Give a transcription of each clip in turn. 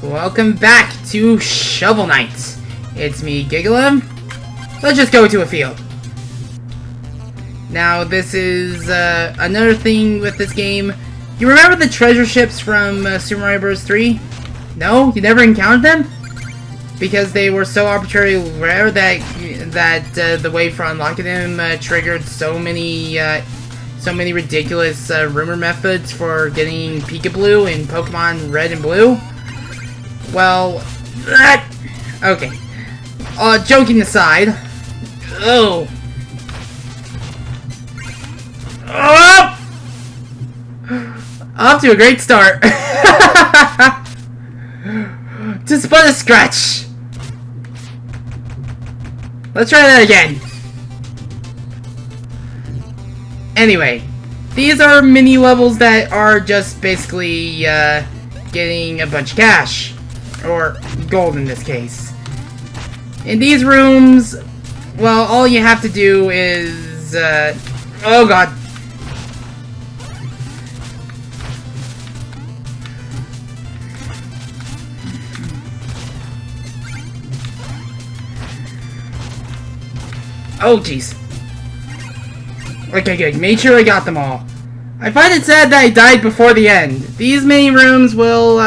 Welcome back to Shovel Knight. It's me, Gigalem. Let's just go to a field. Now, this is another thing with this game. You remember the treasure ships from Super Mario Bros. 3? No? You never encountered them? Because they were so arbitrarily rare that the way for unlocking them triggered so many ridiculous rumor methods for getting Pika-Blue in Pokemon Red and Blue. Well, okay. Joking aside. Oh! Off to a great start. Just but a scratch. Let's try that again. Anyway, these are mini levels that are just basically getting a bunch of cash. Or gold in this case. In these rooms, well, all you have to do is, oh god. Oh, jeez. Okay, good. Made sure I got them all. I find it sad that I died before the end. These mini rooms will,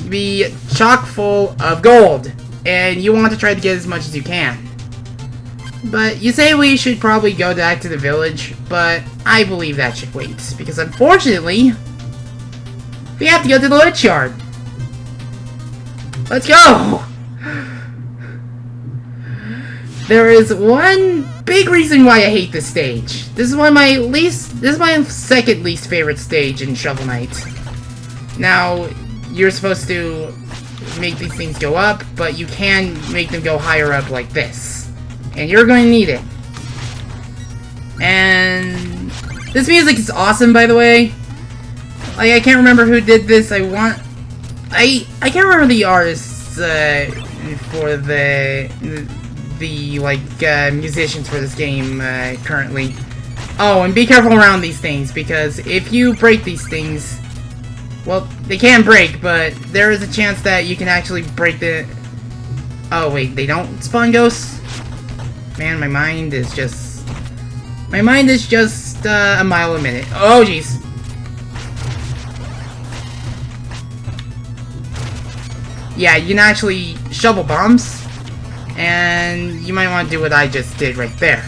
be chock full of gold, and you want to try to get as much as you can. But you say we should probably go back to the village, but I believe that should wait, because unfortunately, we have to go to the Lich Yard. Let's go! There is one big reason why I hate this stage. This is my second least favorite stage in Shovel Knight. Now, you're supposed to make these things go up, but you can make them go higher up like this. And you're going to need it. And this music is awesome, by the way. Like, I can't remember who did this. I can't remember the artists for the musicians for this game currently. Oh, and be careful around these things, because if you break these things, well, they can break, but there is a chance that you can actually break the... Oh, wait, they don't spawn ghosts? Man, my mind is just a mile a minute. Oh, jeez. Yeah, you can actually shovel bombs, and you might want to do what I just did right there.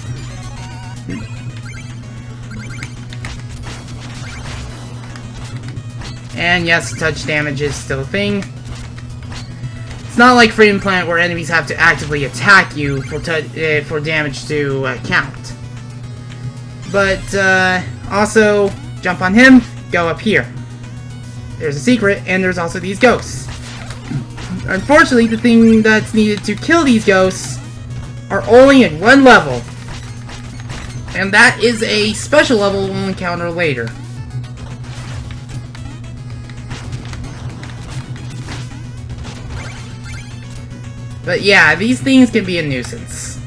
And yes, touch damage is still a thing. It's not like Freedom Planet where enemies have to actively attack you for damage to count. But also, jump on him, go up here. There's a secret, and there's also these ghosts. Unfortunately, the thing that's needed to kill these ghosts are only in one level. And that is a special level we'll encounter later. But yeah, these things can be a nuisance.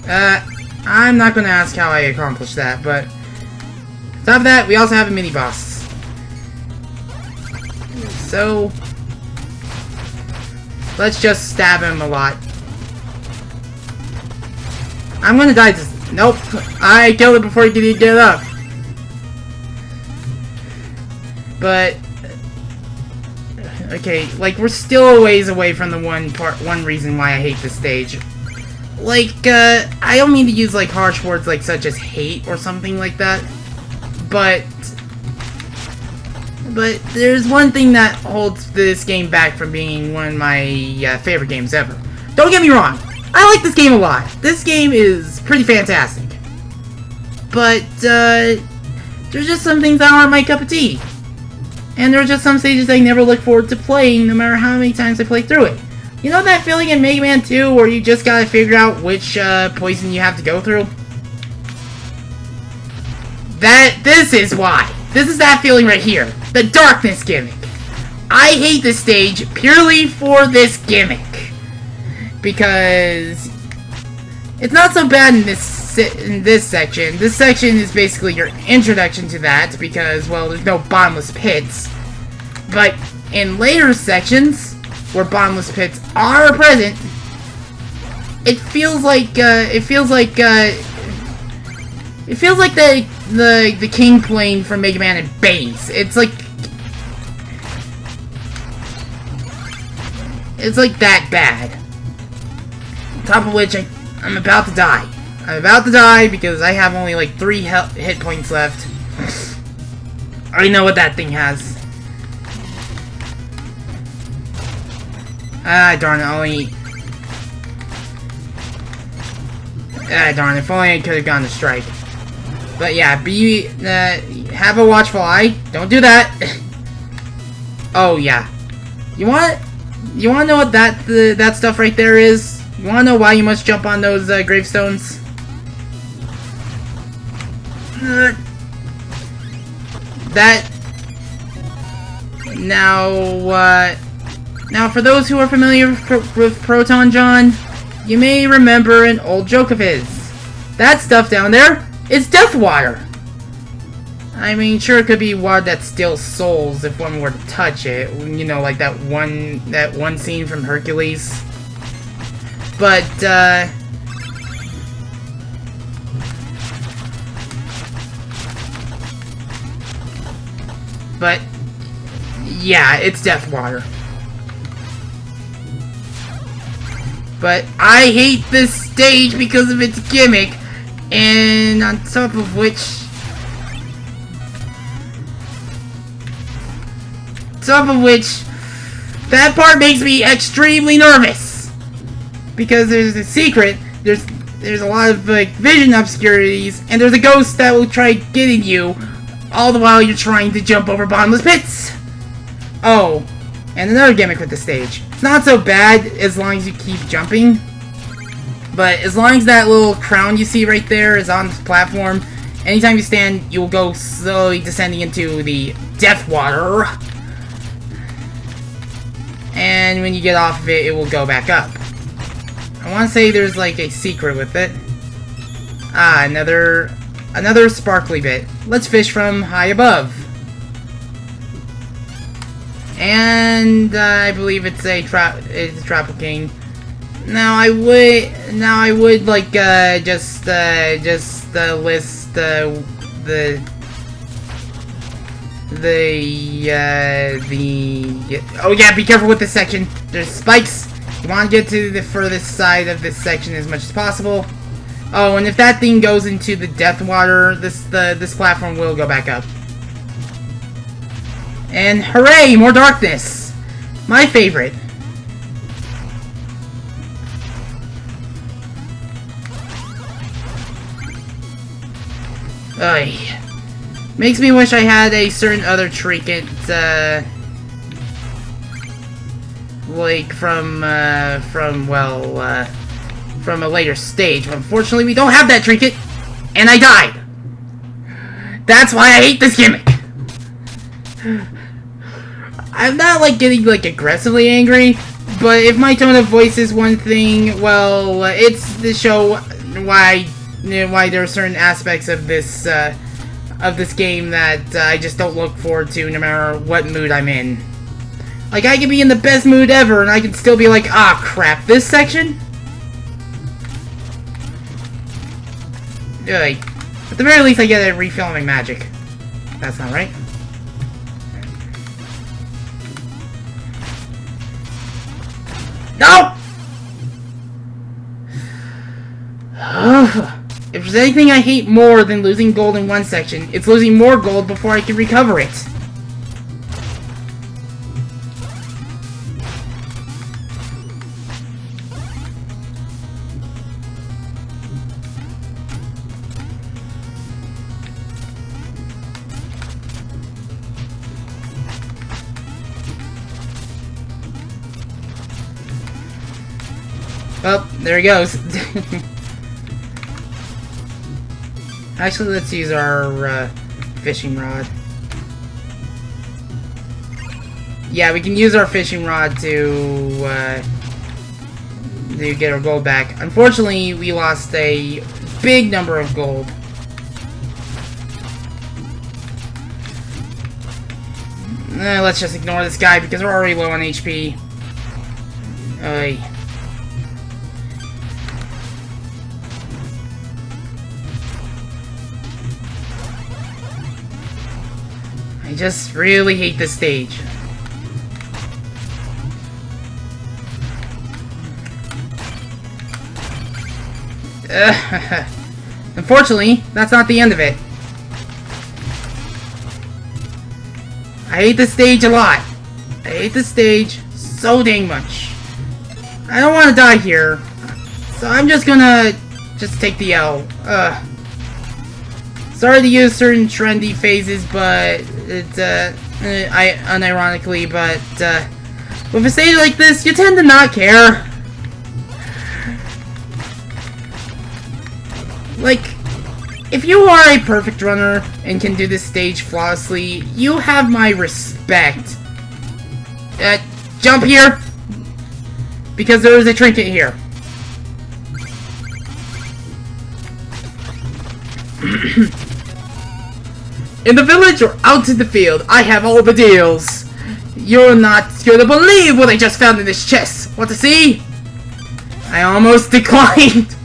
I'm not gonna ask how I accomplished that, but on top of that, we also have a mini-boss. So, let's just stab him a lot. I'm gonna die this. Nope, I killed him before he could even get up. But okay, like, we're still a ways away from the one reason why I hate this stage. Like, I don't mean to use, like, harsh words like such as hate or something like that, but there's one thing that holds this game back from being one of my favorite games ever. Don't get me wrong, I like this game a lot. This game is pretty fantastic. But, there's just some things that aren't my cup of tea. And there are just some stages I never look forward to playing, no matter how many times I play through it. You know that feeling in Mega Man 2 where you just gotta figure out which poison you have to go through? This is why. This is that feeling right here. The darkness gimmick. I hate this stage purely for this gimmick. Because it's not so bad in this this section. This section is basically your introduction to that because, well, there's no bottomless pits. But in later sections, where bottomless pits are present, it feels like the King Plane from Mega Man and Base. It's like that bad. On top of which I'm about to die. I'm about to die because I have only like 3 hit points left. I already know what that thing has. Ah, darn it, darn it, if only I could have gone to strike. But yeah, have a watchful eye. Don't do that. Oh yeah. You want to know what that stuff right there is? You want to know why you must jump on those gravestones? Now for those who are familiar with Proton John, you may remember an old joke of his. That stuff down there is death water. I mean, sure, it could be water that steals souls if one were to touch it. You know, like that one scene from Hercules. But yeah, it's death water. But I hate this stage because of its gimmick, and on top of which, that part makes me extremely nervous. Because there's a secret, there's a lot of like vision obscurities, and there's a ghost that will try getting you, all the while you're trying to jump over bottomless pits. Oh, and another gimmick with the stage. It's not so bad as long as you keep jumping, but as long as that little crown you see right there is on the platform, anytime you stand, you will go slowly descending into the death water. And when you get off of it, it will go back up. I want to say there's like a secret with it. Ah, another sparkly bit. Let's fish from high above. And I believe it's a Tropical King. Now I would like just list the oh yeah, be careful with this section. There's spikes. You want to get to the furthest side of this section as much as possible. Oh, and if that thing goes into the death water, this platform will go back up. And hooray, more darkness! My favorite. Ugh. Makes me wish I had a certain other trinket, like from a later stage. But unfortunately, we don't have that trinket, and I died. That's why I hate this gimmick. I'm not like getting like aggressively angry, but if my tone of voice is one thing, well, it's to show why there are certain aspects of this game that I just don't look forward to no matter what mood I'm in. Like, I can be in the best mood ever and I can still be like, ah, crap, this section? Like, at the very least I get a refilming magic. That's not right. No! If there's anything I hate more than losing gold in one section, it's losing more gold before I can recover it. Well, there he goes. Actually, let's use our fishing rod. Yeah, we can use our fishing rod to get our gold back. Unfortunately, we lost a big number of gold. Let's just ignore this guy because we're already low on HP. Oy. I just really hate this stage. Unfortunately, that's not the end of it. I hate this stage a lot. I hate this stage so dang much. I don't want to die here, so I'm just gonna take the L. Sorry to use certain trendy phases, but it's unironically, but with a stage like this, you tend to not care. Like, if you are a perfect runner and can do this stage flawlessly, you have my respect. Jump here, because there is a trinket here. In the village or out in the field, I have all the deals. You're not gonna believe what I just found in this chest. Want to see? I almost declined.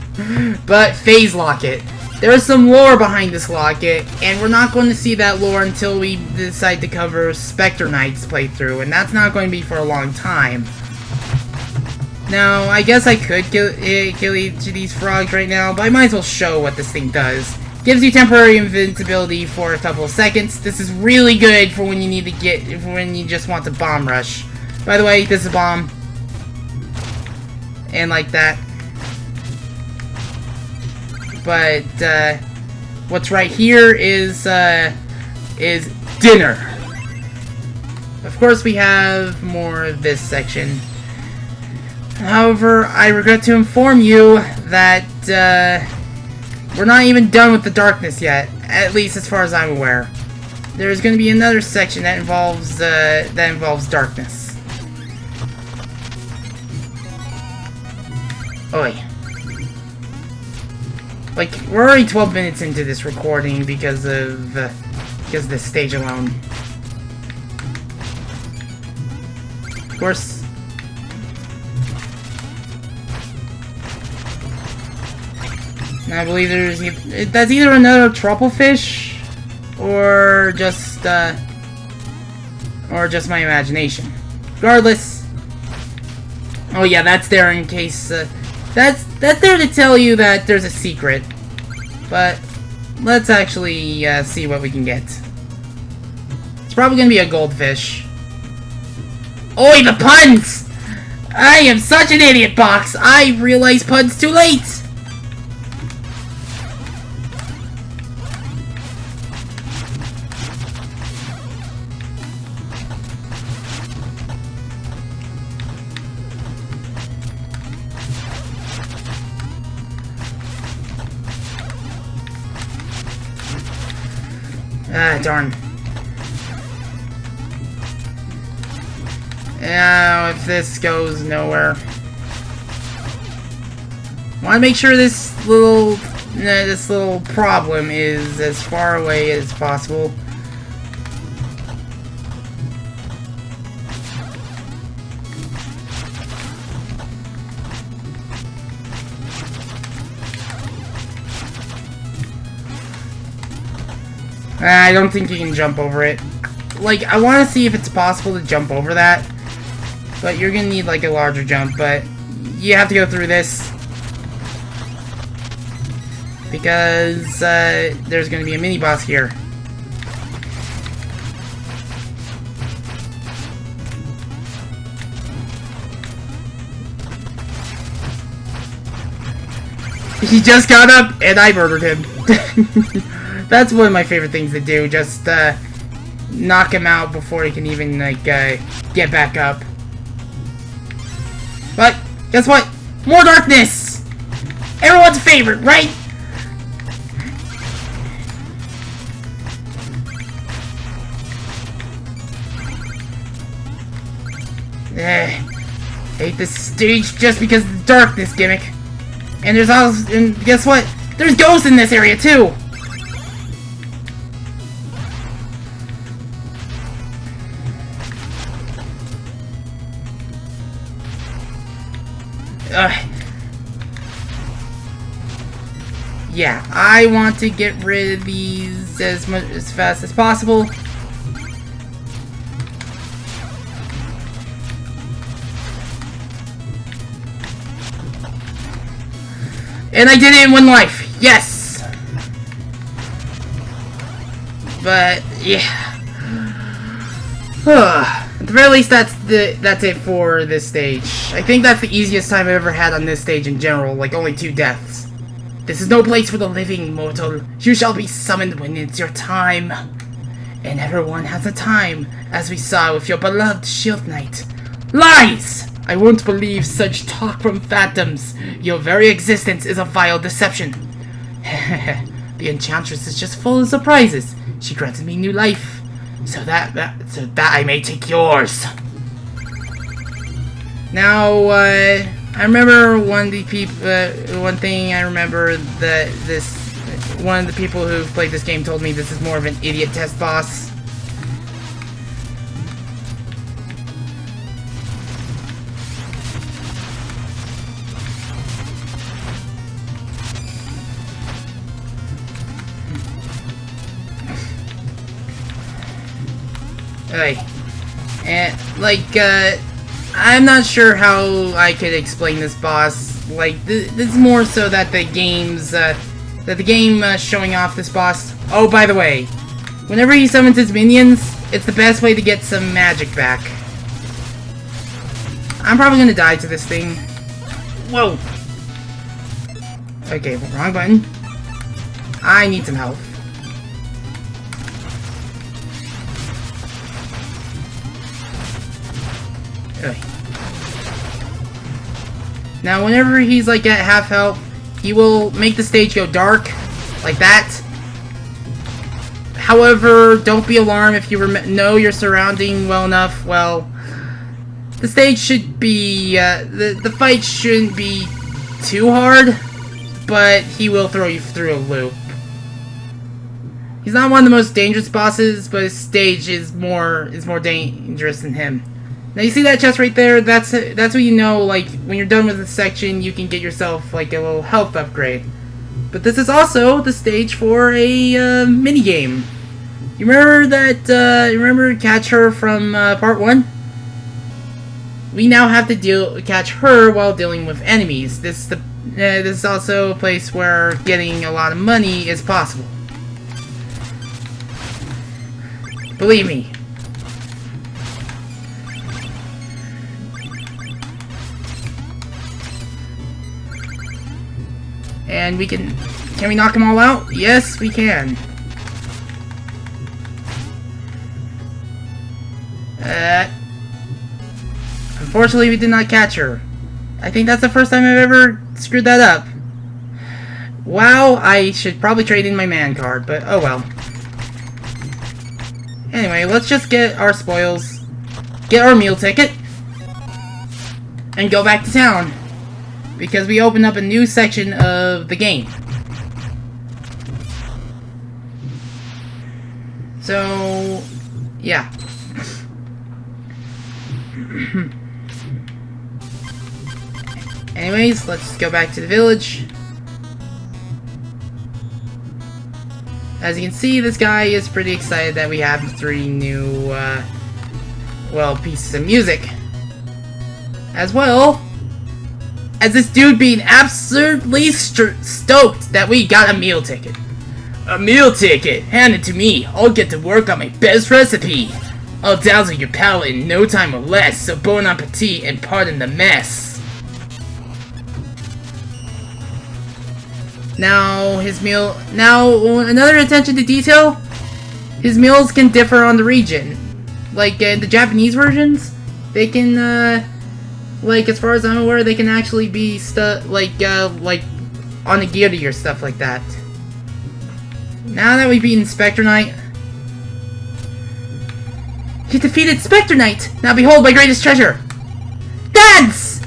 But phase locket. There is some lore behind this locket, and we're not going to see that lore until we decide to cover Spectre Knight's playthrough, and that's not going to be for a long time. Now, I guess I could kill each of these frogs right now, but I might as well show what this thing does. Gives you temporary invincibility for a couple of seconds. This is really good for when you need to when you just want to bomb rush. By the way, this is a bomb. And like that. But, what's right here is dinner. Of course, we have more of this section. However, I regret to inform you that, we're not even done with the darkness yet, at least as far as I'm aware. There's going to be another section that involves darkness. Oi. Like, we're already 12 minutes into this recording because of this stage alone. Of course. And I believe that's either another trufflefish or just my imagination. Regardless. Oh yeah, that's there in case that's there to tell you that there's a secret. But let's actually see what we can get. It's probably gonna be a goldfish. Oi, the puns! I am such an idiot, Box. I realized puns too late. Ah, darn. Now, if this goes nowhere. I want to make sure this little problem is as far away as possible. I don't think you can jump over it. Like, I want to see if it's possible to jump over that. But you're gonna need, like, a larger jump. But you have to go through this. Because, there's gonna be a mini-boss here. He just got up, and I murdered him. That's one of my favorite things to do, just, knock him out before he can even, like, get back up. But, guess what? More darkness! Everyone's favorite, right? Hate this stage just because of the darkness gimmick. And there's also, and guess what? There's ghosts in this area too! Yeah, I want to get rid of these as fast as possible. And I did it in one life. Yes. But yeah. At the very least, that's it for this stage. I think that's the easiest time I've ever had on this stage in general, like only 2 deaths. This is no place for the living, mortal. You shall be summoned when it's your time. And everyone has a time, as we saw with your beloved Shield Knight. Lies! I won't believe such talk from phantoms. Your very existence is a vile deception. The Enchantress is just full of surprises. She granted me new life, so that I may take yours. Now, I remember one thing I remember that one of the people who played this game told me this is more of an idiot test boss. Okay. And, like, I'm not sure how I could explain this boss. Like, this is more so that the game's, showing off this boss. Oh, by the way, whenever he summons his minions, it's the best way to get some magic back. I'm probably gonna die to this thing. Whoa! Okay, wrong button. I need some help. Okay. Now, whenever he's like at half health, he will make the stage go dark, like that. However, don't be alarmed if you know your surrounding well enough. Well, the stage should be, the fight shouldn't be too hard, but he will throw you through a loop. He's not one of the most dangerous bosses, but his stage is more dangerous than him. Now you see that chest right there? That's what you know, like, when you're done with this section, you can get yourself, like, a little health upgrade. But this is also the stage for a, minigame. You remember that, catch her from, part 1? We now have to catch her while dealing with enemies. This is also a place where getting a lot of money is possible. Believe me. And we can we knock them all out? Yes, we can. Unfortunately, we did not catch her. I think that's the first time I've ever screwed that up. Wow, I should probably trade in my man card, but oh well. Anyway, let's just get our spoils, get our meal ticket, and go back to town. Because we opened up a new section of the game. So, yeah. Anyways, let's go back to the village. As you can see, this guy is pretty excited that we have 3 new, well, pieces of music. As well as this dude being absolutely stoked that we got a meal ticket. A meal ticket! Hand it to me. I'll get to work on my best recipe. I'll dazzle your palate in no time or less, so bon appetit and pardon the mess. Now, another attention to detail. His meals can differ on the region. Like, in the Japanese versions, they can, like, as far as I'm aware, they can actually be like onigiri or stuff like that. Now that we've beaten Spectre Knight, you defeated Spectre Knight. Now behold my greatest treasure. Dance!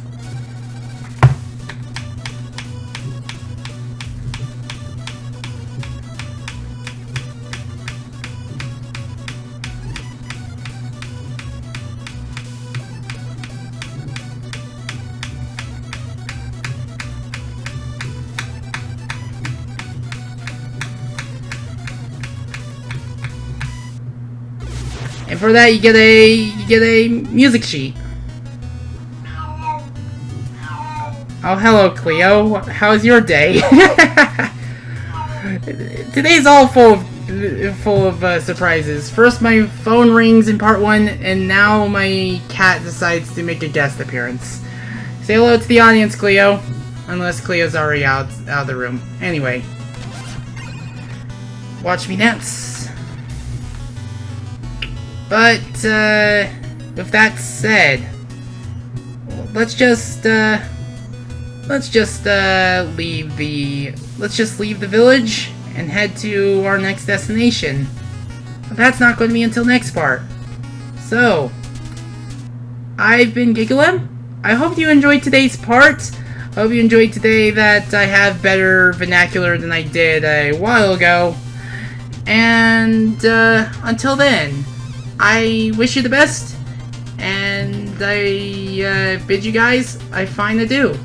And for that, you get a music sheet. Oh, hello, Cleo. How's your day? Today's all full of surprises. First, my phone rings in part 1, and now my cat decides to make a guest appearance. Say hello to the audience, Cleo. Unless Cleo's already out of the room. Anyway. Watch me dance. But, with that said, let's just leave the village and head to our next destination. But that's not going to be until next part. So, I've been Gigalem. I hope you enjoyed today's part. I hope you enjoyed today that I have better vernacular than I did a while ago. And until then, I wish you the best, and I bid you guys a fine adieu.